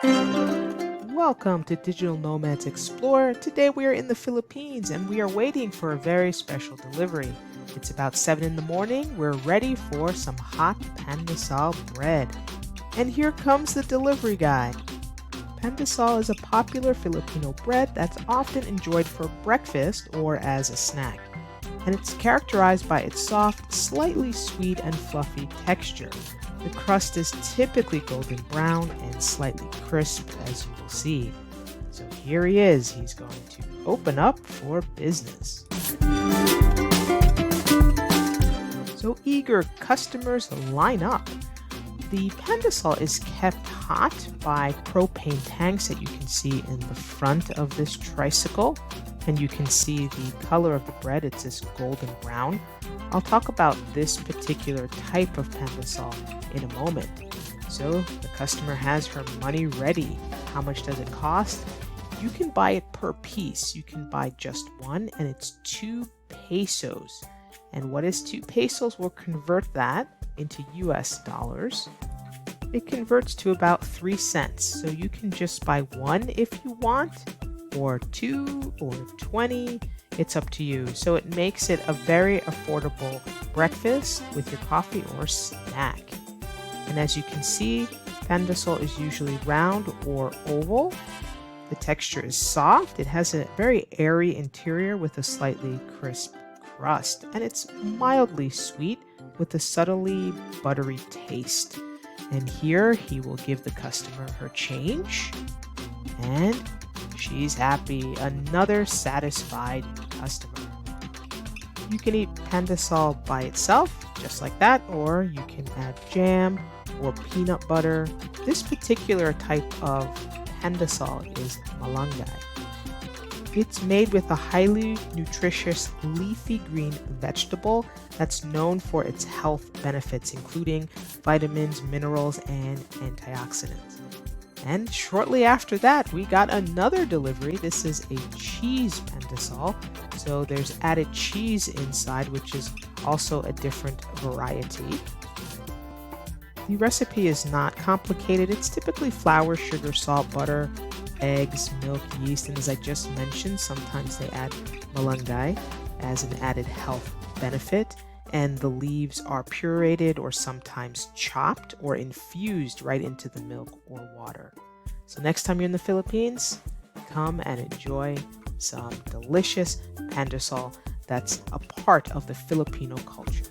Welcome to Digital Nomads Explore. Today we are in the Philippines and we are waiting for a very special delivery. It's about 7 in the morning. We're ready for some hot Pandesal bread. And here comes the delivery guy. Pandesal is a popular Filipino bread that's often enjoyed for breakfast or as a snack. And it's characterized by its soft, slightly sweet and fluffy texture. The crust is typically golden brown and slightly crisp, as you will see. So here he is. He's going to open up for business. So eager customers line up. The Pandesal is kept hot by propane tanks that you can see in the front of this tricycle. And you can see the color of the bread. It's this golden brown. I'll talk about this particular type of Pandesal in a moment. So the customer has her money ready. How much does it cost? You can buy it per piece. You can buy just one and it's 2 pesos. And what is 2 pesos? We'll convert that into US dollars. It converts to about 3 cents. So you can just buy one if you want, or 2 or 20. It's up to you. So it makes it a very affordable breakfast with your coffee or snack. And as you can see, Pandesal is usually round or oval. The texture is soft. It has a very airy interior with a slightly crisp crust. And it's mildly sweet with a subtly buttery taste. And here he will give the customer her change. And she's happy. Another satisfied customer. You can eat Pandesal by itself, just like that, or you can add jam or peanut butter. This particular type of Pandesal is malunggay. It's made with a highly nutritious leafy green vegetable that's known for its health benefits, including vitamins, minerals, and antioxidants. And shortly after that, we got another delivery. This is a cheese Pandesal. So there's added cheese inside, which is also a different variety. The recipe is not complicated. It's typically flour, sugar, salt, butter, eggs, milk, yeast, and as I just mentioned, sometimes they add malunggay as an added health benefit. And the leaves are pureed or sometimes chopped or infused right into the milk or water. So next time you're in the Philippines, come and enjoy some delicious Pandesal that's a part of the Filipino culture.